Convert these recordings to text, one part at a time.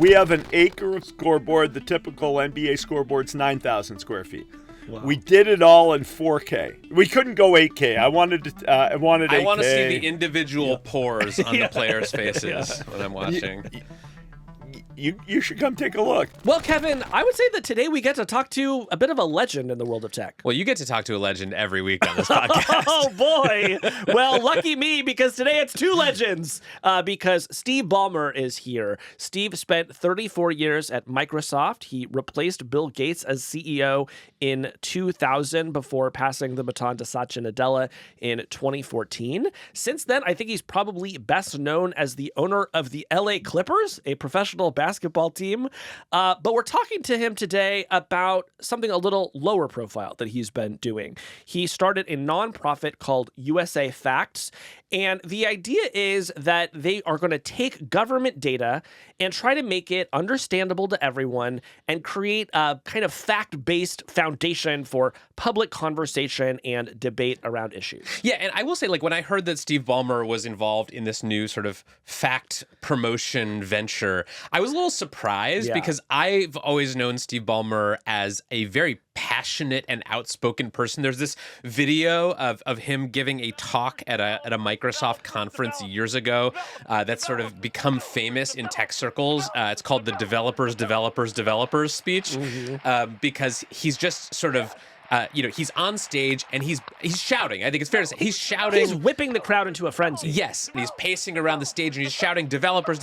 We have an acre of scoreboard. The typical NBA scoreboard's 9,000 square feet. Wow. We did it all in 4K. We couldn't go 8K. I wanted 8K. I want to see the individual pores on the players' faces when I'm watching. You should come take a look. Well, Kevin, I would say that today we get to talk to a bit of a legend in the world of tech. Well, you get to talk to a legend every week on this podcast. Oh, boy. Well, lucky me, because today it's two legends, because Steve Ballmer is here. Steve spent 34 years at Microsoft. He replaced Bill Gates as CEO in 2000 before passing the baton to Satya Nadella in 2014. Since then, I think he's probably best known as the owner of the LA Clippers, a professional basketball team. But we're talking to him today about something a little lower profile that he's been doing. He started a nonprofit called USAFacts, and the idea is that they are going to take government data and try to make it understandable to everyone and create a kind of fact-based foundation for public conversation and debate around issues. Yeah, and I will say, like, when I heard that Steve Ballmer was involved in this new sort of fact promotion venture, I was a little surprised because I've always known Steve Ballmer as a very passionate and outspoken person. There's this video of him giving a talk at a Microsoft conference years ago that's sort of become famous in tech circles. It's called the developers speech, because he's just sort of he's on stage and he's shouting. I think it's fair to say he's shouting. He's whipping the crowd into a frenzy. Yes, and he's pacing around the stage and he's shouting developers.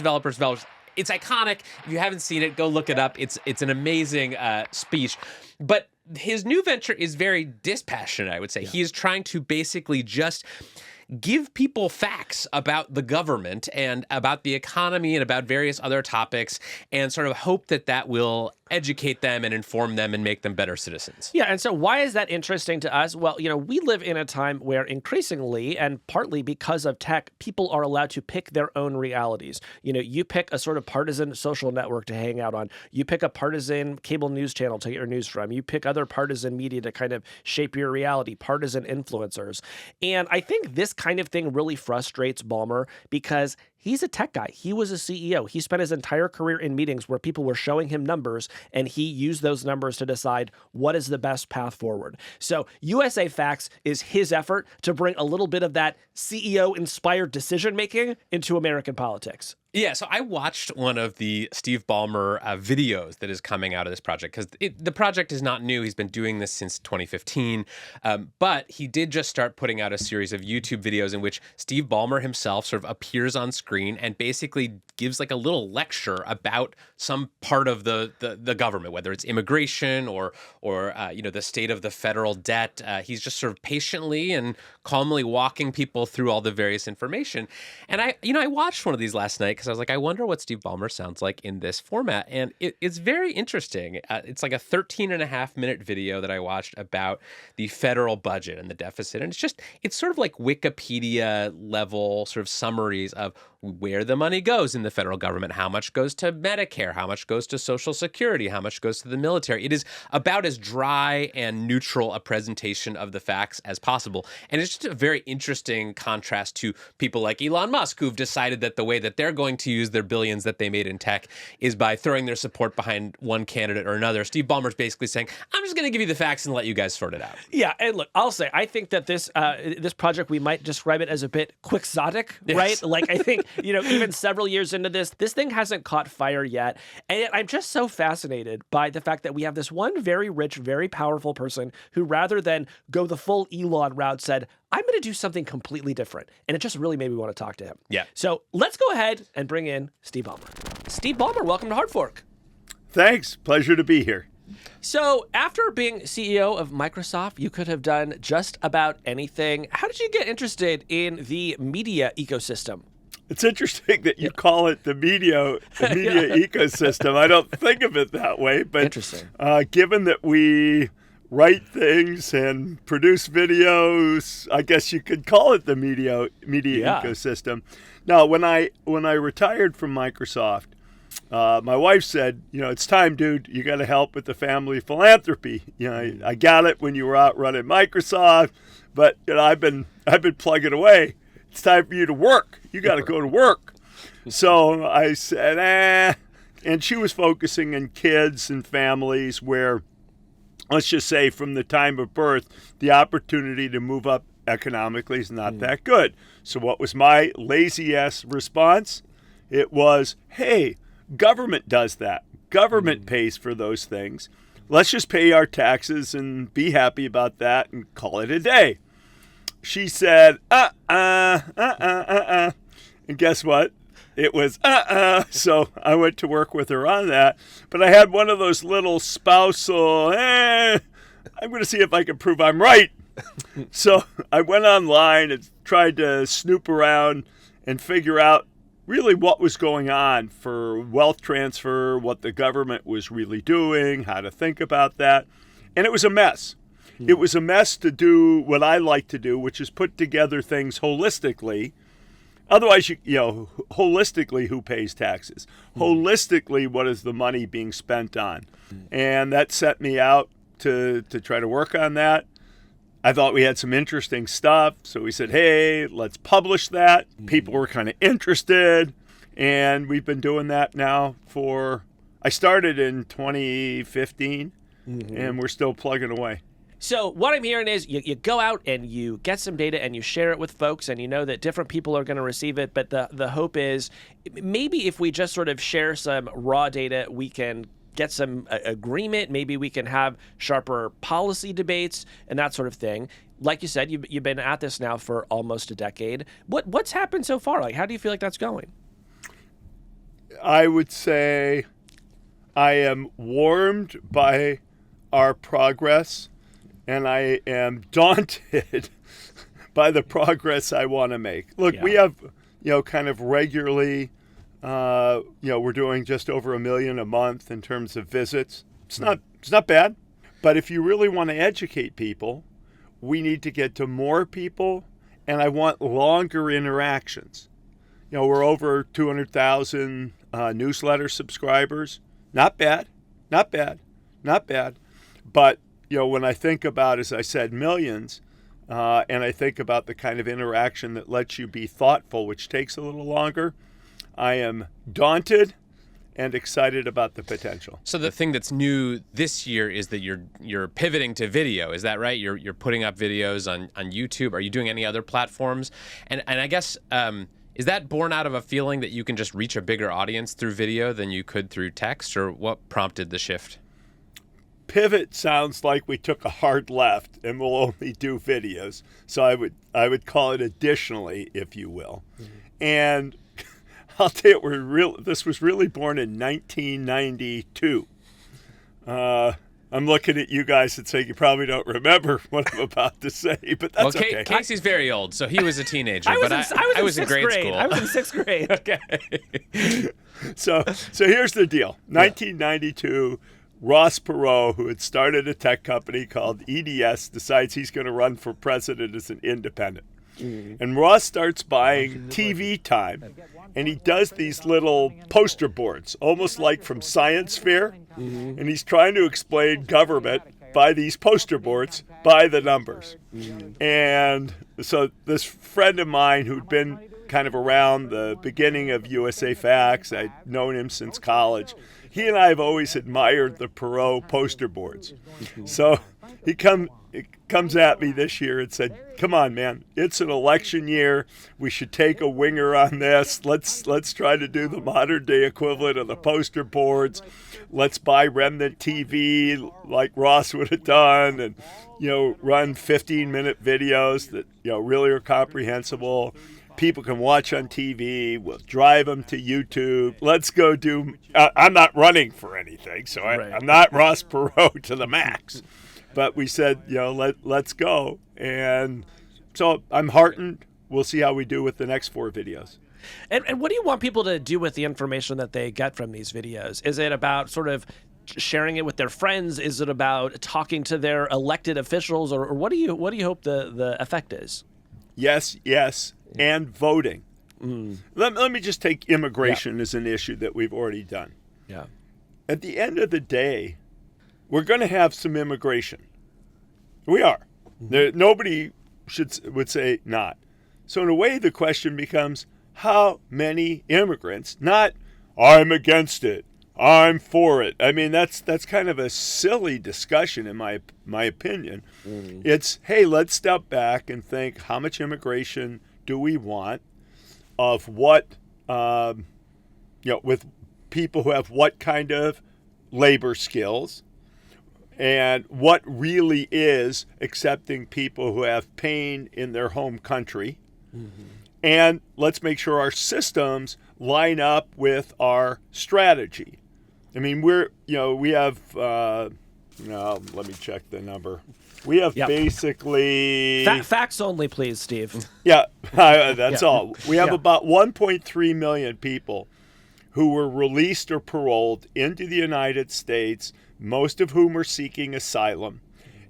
It's iconic. If you haven't seen it, go look it up. It's an amazing speech. But his new venture is very dispassionate, I would say. Yeah. He is trying to basically just give people facts about the government and about the economy and about various other topics, and sort of hope that that will educate them and inform them and make them better citizens. Yeah, and so why is that interesting to us? Well, we live in a time where increasingly, and partly because of tech, people are allowed to pick their own realities. You pick a sort of partisan social network to hang out on. You pick a partisan cable news channel to get your news from. You pick other partisan media to kind of shape your reality, partisan influencers. And I think this kind of thing really frustrates Ballmer because he's a tech guy. He was a CEO. He spent his entire career in meetings where people were showing him numbers, and he used those numbers to decide what is the best path forward. So USAFacts is his effort to bring a little bit of that CEO-inspired decision-making into American politics. Yeah, so I watched one of the Steve Ballmer videos that is coming out of this project, because the project is not new. He's been doing this since 2015, but he did just start putting out a series of YouTube videos in which Steve Ballmer himself sort of appears on screen and basically gives like a little lecture about some part of the government, whether it's immigration or the state of the federal debt. He's just sort of patiently and calmly walking people through all the various information. And I watched one of these last night because I was like, I wonder what Steve Ballmer sounds like in this format. And it's very interesting. It's like a 13.5-minute video that I watched about the federal budget and the deficit. And it's sort of like Wikipedia level sort of summaries of where the money goes in the federal government, how much goes to Medicare, how much goes to Social Security, how much goes to the military. It is about as dry and neutral a presentation of the facts as possible. And it's just a very interesting contrast to people like Elon Musk, who've decided that the way that they're going to use their billions that they made in tech is by throwing their support behind one candidate or another. Steve Ballmer's basically saying, I'm just going to give you the facts and let you guys sort it out. Yeah, and look, I'll say, I think that this project, we might describe it as a bit quixotic, right? Yes. Like, I think, even several years into this thing hasn't caught fire yet. And yet I'm just so fascinated by the fact that we have this one very rich, very powerful person who, rather than go the full Elon route, said, I'm going to do something completely different. And it just really made me want to talk to him. Yeah. So let's go ahead and bring in Steve Ballmer. Steve Ballmer, welcome to Hard Fork. Thanks. Pleasure to be here. So after being CEO of Microsoft, you could have done just about anything. How did you get interested in the media ecosystem? It's interesting that you call it the media ecosystem. I don't think of it that way, but interesting. Given that we write things and produce videos, I guess you could call it the media ecosystem. Now, when I retired from Microsoft, my wife said, it's time, dude. You got to help with the family philanthropy. I got it when you were out running Microsoft, but I've been plugging away. It's time for you to work. You got to go to work. So I said, And she was focusing on kids and families where, let's just say, from the time of birth, the opportunity to move up economically is not that good. So what was my lazy-ass response? It was, hey, government does that. Government pays for those things. Let's just pay our taxes and be happy about that and call it a day. She said, And guess what? It was, So I went to work with her on that. But I had one of those little spousal, I'm going to see if I can prove I'm right. So I went online and tried to snoop around and figure out really what was going on for wealth transfer, what the government was really doing, how to think about that. And it was a mess. It was a mess to do what I like to do, which is put together things holistically. Otherwise, holistically, who pays taxes? Holistically, what is the money being spent on? And that set me out to try to work on that. I thought we had some interesting stuff, so we said, hey, let's publish that. People were kind of interested, and we've been doing that now I started in 2015, and we're still plugging away. So what I'm hearing is you go out and you get some data and you share it with folks, and you know that different people are going to receive it, but the hope is maybe if we just sort of share some raw data, we can get some agreement. Maybe we can have sharper policy debates and that sort of thing. Like you said, you've been at this now for almost a decade. What's happened so far? Like, how do you feel like that's going? I would say I am warmed by our progress, and I am daunted by the progress I want to make. Look, we have, kind of regularly, we're doing just over 1 million a month in terms of visits. It's not bad, but if you really want to educate people, we need to get to more people, and I want longer interactions. We're over 200,000 newsletter subscribers. Not bad. But, when I think about, as I said, millions, and I think about the kind of interaction that lets you be thoughtful, which takes a little longer, I am daunted and excited about the potential. So the thing that's new this year is that you're pivoting to video. Is that right? You're putting up videos on YouTube. Are you doing any other platforms? And I guess is that born out of a feeling that you can just reach a bigger audience through video than you could through text, or what prompted the shift? Pivot sounds like we took a hard left and we'll only do videos. So I would call it additionally, if you will. And I'll tell you, this was really born in 1992. I'm looking at you guys and saying you probably don't remember what I'm about to say, but that's okay. Casey's very old, so he was a teenager, I was in grade school. I was in 6th grade. Okay. So here's the deal. 1992, Ross Perot, who had started a tech company called EDS, decides he's going to run for president as an independent. And Ross starts buying TV time, and he does these little poster boards, almost like from science fair, and he's trying to explain government by these poster boards, by the numbers. And so this friend of mine who'd been kind of around the beginning of USAFacts, I'd known him since college, he and I have always admired the Perot poster boards. So he comes at me this year and said, come on, man, it's an election year. We should take a winger on this. Let's try to do the modern day equivalent of the poster boards. Let's buy remnant TV like Ross would have done and, run 15-minute videos that, really are comprehensible. People can watch on TV. We'll drive them to YouTube. Let's go do. I'm not running for anything, so I'm not Ross Perot to the max. But we said, let's go. And so I'm heartened. We'll see how we do with the next 4 videos. And what do you want people to do with the information that they get from these videos? Is it about sort of sharing it with their friends? Is it about talking to their elected officials? Or what do you hope the effect is? Yes, and voting. Let me just take immigration as an issue that we've already done. Yeah. At the end of the day, we're going to have some immigration. We are. Nobody would say not. So in a way, the question becomes, how many immigrants? Not, I'm against it. I'm for it. I mean, that's kind of a silly discussion in my opinion. It's, hey, let's step back and think, how much immigration do we want, of what, with people who have what kind of labor skills, and what really is accepting people who have pain in their home country. And let's make sure our systems line up with our strategy. I mean, we have, let me check the number. We have basically... Facts only, please, Steve. Yeah, that's all. We have about 1.3 million people who were released or paroled into the United States, most of whom are seeking asylum.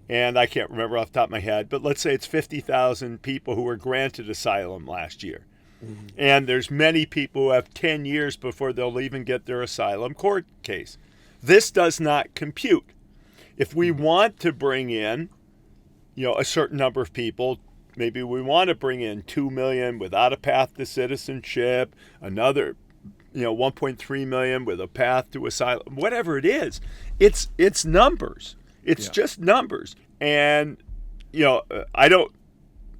And I can't remember off the top of my head, but let's say it's 50,000 people who were granted asylum last year. And there's many people who have 10 years before they'll even get their asylum court case. This does not compute. If we want to bring in, a certain number of people, maybe we want to bring in 2 million without a path to citizenship, another 1.3 million with a path to asylum, whatever it is, it's numbers. It's just numbers. And,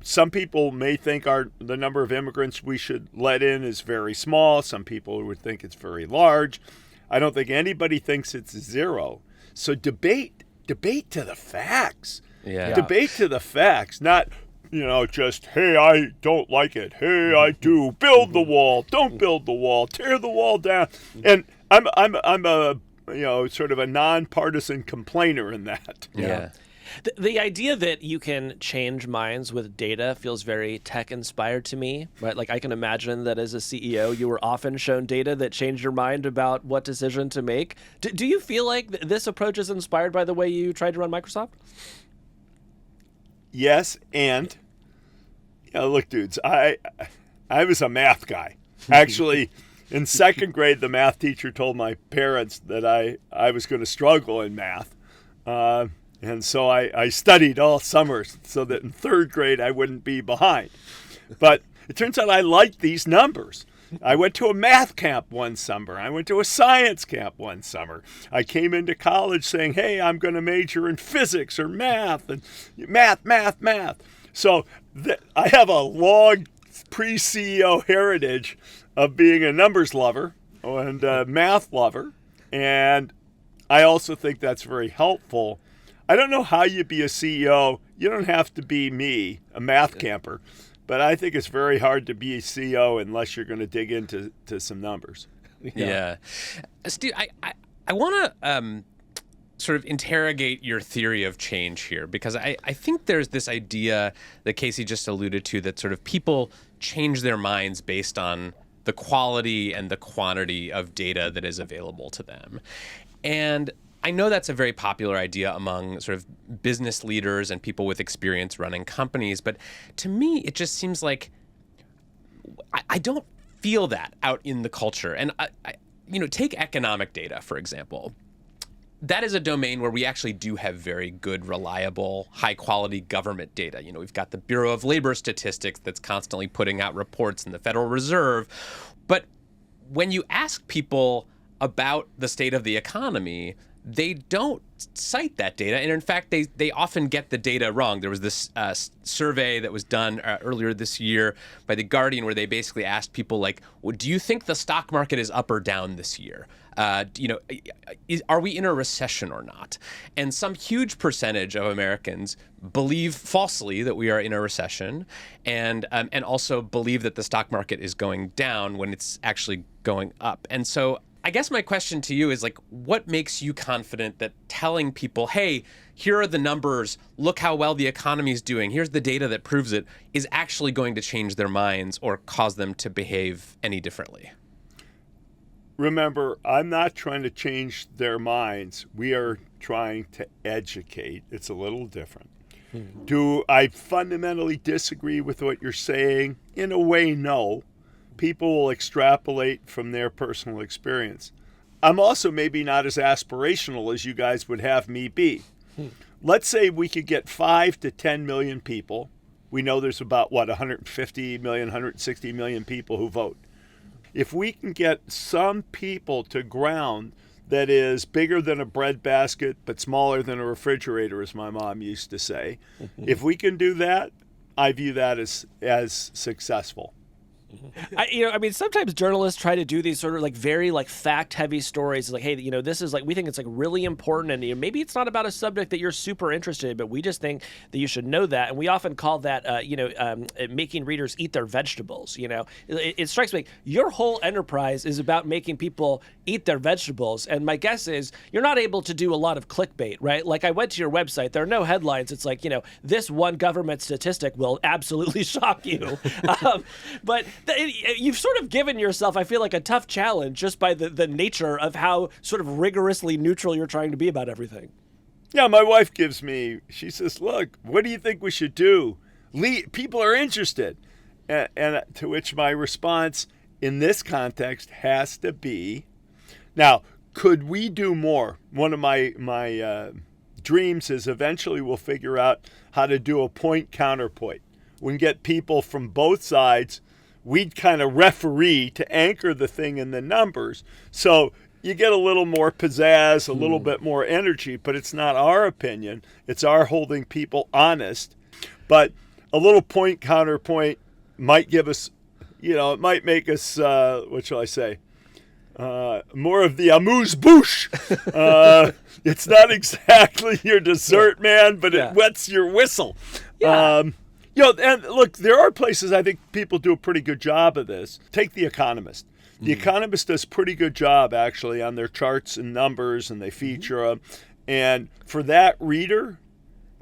some people may think the number of immigrants we should let in is very small. Some people would think it's very large. I don't think anybody thinks it's zero. So debate to the facts. Yeah. Debate to the facts, not, just, hey, I don't like it. Hey, I do. Build the wall. Don't build the wall. Tear the wall down. And I'm a sort of a nonpartisan complainer in that. Yeah. The idea that you can change minds with data feels very tech-inspired to me, right? Like, I can imagine that as a CEO, you were often shown data that changed your mind about what decision to make. Do you feel like this approach is inspired by the way you tried to run Microsoft? Yes, and look, dudes, I was a math guy. Actually, in second grade, the math teacher told my parents that I was going to struggle in math. And so I studied all summer so that in third grade I wouldn't be behind. But it turns out I liked these numbers. I went to a math camp one summer. I went to a science camp one summer. I came into college saying, hey, I'm going to major in physics or math, and math. So I have a long pre-CEO heritage of being a numbers lover and a math lover. And I also think that's very helpful. I don't know how you be a CEO. You don't have to be me, a math camper. But I think it's very hard to be a CEO unless you're going to dig into some numbers. Yeah. Steve, I want to sort of interrogate your theory of change here, because I think there's this idea that Casey just alluded to, that sort of people change their minds based on the quality and the quantity of data that is available to them. And I know that's a very popular idea among sort of business leaders and people with experience running companies, but to me, it just seems like I don't feel that out in the culture. And take economic data, for example. That is a domain where we actually do have very good, reliable, high-quality government data. We've got the Bureau of Labor Statistics that's constantly putting out reports, and the Federal Reserve. But when you ask people about the state of the economy, they don't cite that data. And in fact, they often get the data wrong. There was this survey that was done earlier this year by The Guardian, where they basically asked people, like, well, do you think the stock market is up or down this year? Are we in a recession or not? And some huge percentage of Americans believe falsely that we are in a recession, and also believe that the stock market is going down when it's actually going up. And so I guess my question to you is, like, what makes you confident that telling people, hey, here are the numbers, look how well the economy is doing, here's the data that proves it, is actually going to change their minds or cause them to behave any differently? Remember, I'm not trying to change their minds. We are trying to educate. It's a little different. Do I fundamentally disagree with what you're saying? In a way, no. People will extrapolate from their personal experience. I'm also maybe not as aspirational as you guys would have me be. Let's say we could get 5 to 10 million people. We know there's about, 150 million, 160 million people who vote. If we can get some people to ground that is bigger than a breadbasket but smaller than a refrigerator, as my mom used to say. If we can do that, I view that as successful. Sometimes journalists try to do these sort of like very like fact-heavy stories. It's like, hey, this is like, we think it's like really important, and maybe it's not about a subject that you're super interested in, but we just think that you should know that. And we often call that, making readers eat their vegetables. It strikes me your whole enterprise is about making people eat their vegetables. And my guess is you're not able to do a lot of clickbait, right? Like I went to your website, there are no headlines. It's like, this one government statistic will absolutely shock you. But you've sort of given yourself, I feel like, a tough challenge just by the nature of how sort of rigorously neutral you're trying to be about everything. Yeah, my wife she says, look, what do you think we should do? People are interested. And to which my response in this context has to be, now, could we do more? One of my dreams is eventually we'll figure out how to do a point counterpoint. We can get people from both sides. We'd kind of referee to anchor the thing in the numbers. So you get a little more pizzazz, a little bit more energy, but it's not our opinion. It's our holding people honest. But a little point counterpoint might give us, it might make us, what shall I say? More of the amuse-bouche. It's not exactly your dessert, man, but it wets your whistle. Yeah. And look, there are places I think people do a pretty good job of this. Take The Economist. The Economist does a pretty good job, actually, on their charts and numbers, and they feature them. And for that reader,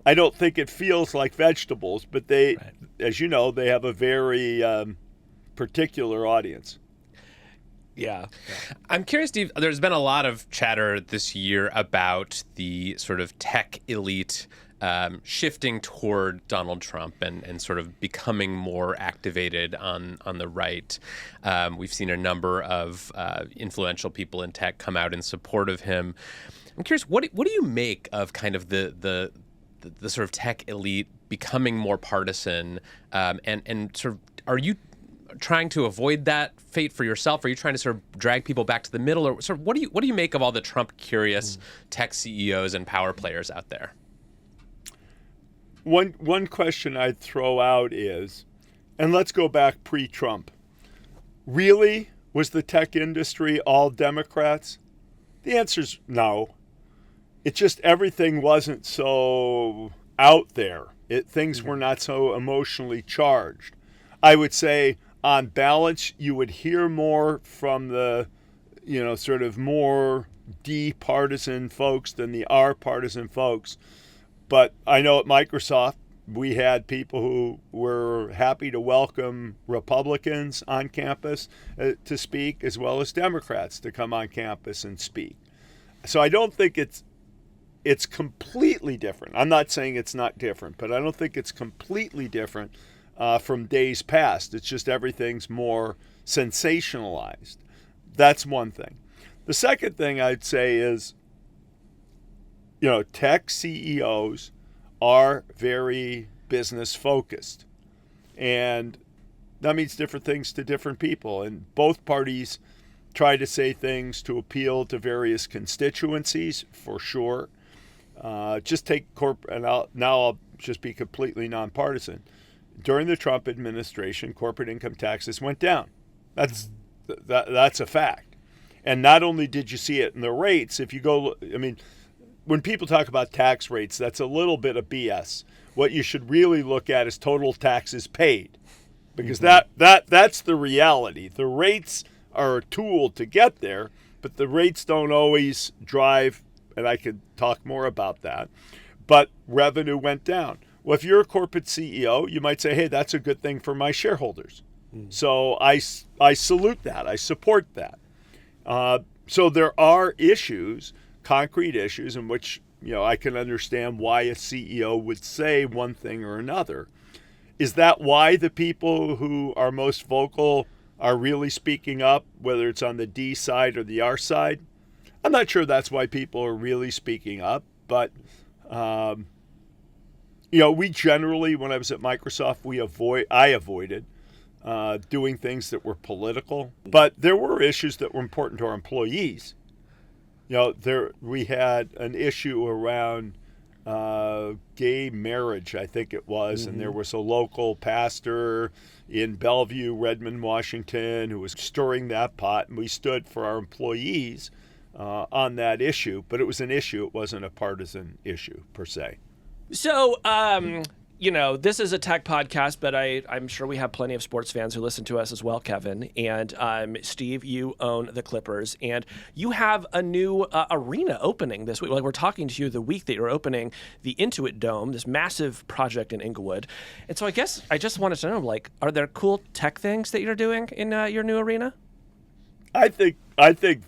I don't think it feels like vegetables, but they, as you know, they have a very particular audience. Yeah. I'm curious, Steve, there's been a lot of chatter this year about the sort of tech elite shifting toward Donald Trump and sort of becoming more activated on the right. We've seen a number of influential people in tech come out in support of him. I'm curious, what do you make of kind of the sort of tech elite becoming more partisan, and sort of, are you trying to avoid that fate for yourself? Are you trying to sort of drag people back to the middle, or sort of what do you make of all the Trump curious tech CEOs and power players out there? One question I'd throw out is, and let's go back pre-Trump, really, was the tech industry all Democrats? The answer's no. It's just everything wasn't so out there. Things were not so emotionally charged. I would say, on balance, you would hear more from the, sort of more D-partisan folks than the R-partisan folks. But I know at Microsoft, we had people who were happy to welcome Republicans on campus to speak, as well as Democrats to come on campus and speak. So I don't think it's completely different. I'm not saying it's not different, but I don't think it's completely different from days past. It's just everything's more sensationalized. That's one thing. The second thing I'd say is, tech CEOs are very business focused, and that means different things to different people. And both parties try to say things to appeal to various constituencies, for sure. Just take and I'll just be completely nonpartisan. During the Trump administration, corporate income taxes went down. That's a fact. And not only did you see it in the rates, if you go, when people talk about tax rates, that's a little bit of BS. What you should really look at is total taxes paid, because that's the reality. The rates are a tool to get there, but the rates don't always drive, and I could talk more about that, but revenue went down. Well, if you're a corporate CEO, you might say, hey, that's a good thing for my shareholders. So I salute that. I support that. So there are issues, concrete issues, in which I can understand why a CEO would say one thing or another. Is that why the people who are most vocal are really speaking up, whether it's on the D side or the R side? I'm not sure that's why people are really speaking up, but we generally, when I was at Microsoft, I avoided doing things that were political, but there were issues that were important to our employees. we had an issue around gay marriage, I think it was, and there was a local pastor in Bellevue, Redmond, Washington, who was stirring that pot, and we stood for our employees on that issue. But it was an issue; it wasn't a partisan issue per se. So, this is a tech podcast, but I'm sure we have plenty of sports fans who listen to us as well, Kevin. And Steve, you own the Clippers, and you have a new arena opening this week. Like, we're talking to you the week that you're opening the Intuit Dome, this massive project in Inglewood. And so I guess I just wanted to know, like, are there cool tech things that you're doing in your new arena? I think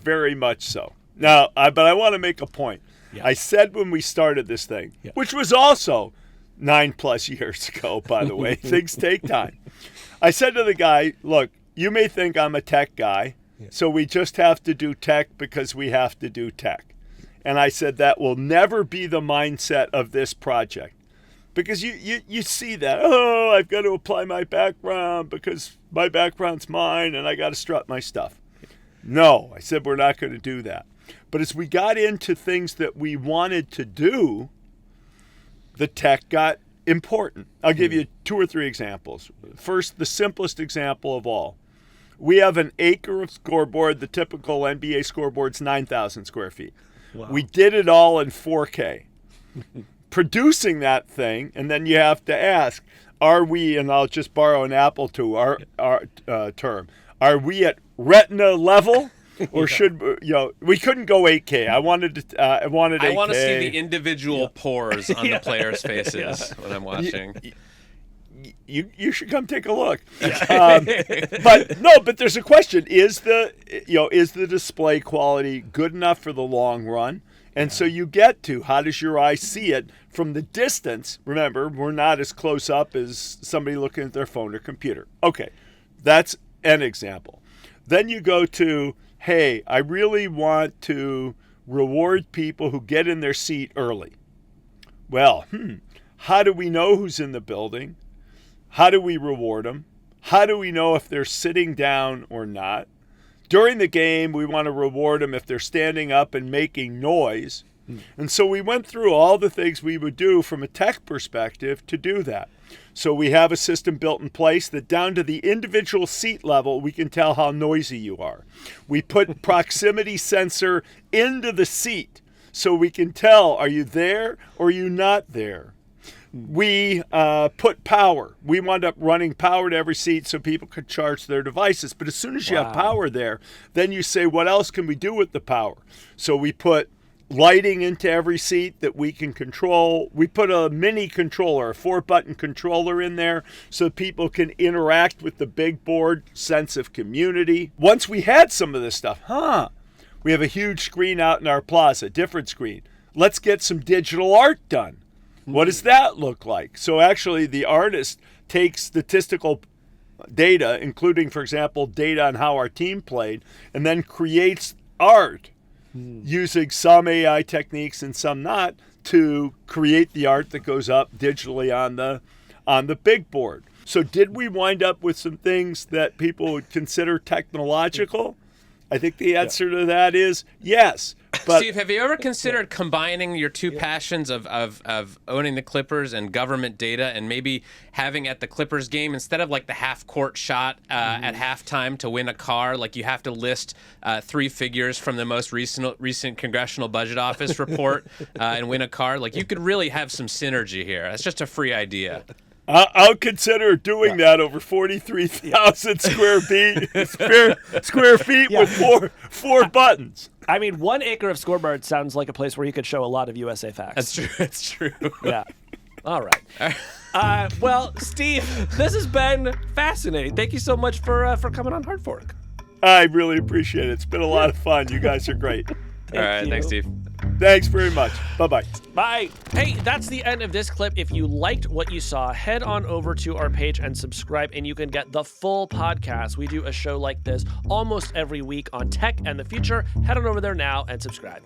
very much so. Now, but I want to make a point. Yeah. I said when we started this thing, which was also 9+ years ago, by the way, things take time. I said to the guy, look, you may think I'm a tech guy, so we just have to do tech because we have to do tech. And I said that will never be the mindset of this project. Because you see that, I've got to apply my background because my background's mine and I got to strut my stuff. No, I said we're not going to do that. But as we got into things that we wanted to do, the tech got important. I'll give you 2 or 3 examples. First, the simplest example of all. We have an acre of scoreboard. The typical NBA scoreboard's 9,000 square feet. Wow. We did it all in 4K. Producing that thing, and then you have to ask, are we, and I'll just borrow an Apple to our term, are we at retina level? Or should we couldn't go 8K. I wanted 8K. I want to see the individual pores on the players' faces when I'm watching. You should come take a look. But there's a question: is the display quality good enough for the long run? And so you get to, how does your eye see it from the distance? Remember, we're not as close up as somebody looking at their phone or computer. Okay, that's an example. Then you go to, hey, I really want to reward people who get in their seat early. Well, how do we know who's in the building? How do we reward them? How do we know if they're sitting down or not? During the game, we want to reward them if they're standing up and making noise. And so we went through all the things we would do from a tech perspective to do that. So we have a system built in place that down to the individual seat level, we can tell how noisy you are. We put proximity sensor into the seat so we can tell, are you there or are you not there? We put power. We wound up running power to every seat so people could charge their devices. But as soon as you have power there, then you say, what else can we do with the power? So we put lighting into every seat that we can control. We put a mini controller, a 4-button controller in there so people can interact with the big board, sense of community. Once we had some of this stuff, we have a huge screen out in our plaza, different screen. Let's get some digital art done. What does that look like? So actually the artist takes statistical data, including, for example, data on how our team played, and then creates art using some AI techniques and some not to create the art that goes up digitally on the big board. So did we wind up with some things that people would consider technological? I think the answer to that is yes. But, Steve, have you ever considered combining your two passions of owning the Clippers and government data, and maybe having at the Clippers game, instead of like the half-court shot at halftime to win a car, like you have to list 3 figures from the most recent Congressional Budget Office report and win a car? Like, you could really have some synergy here. That's just a free idea. I'll consider doing that over 43,000 square feet with four buttons. I mean, 1 acre of scoreboard sounds like a place where you could show a lot of USAFacts. That's true. That's true. Yeah. All right. Well, Steve, this has been fascinating. Thank you so much for coming on Hard Fork. I really appreciate it. It's been a lot of fun. You guys are great. All right. Thanks, Steve. Thanks very much. Bye-bye. Bye. Hey, that's the end of this clip. If you liked what you saw, head on over to our page and subscribe, and you can get the full podcast. We do a show like this almost every week on tech and the future. Head on over there now and subscribe.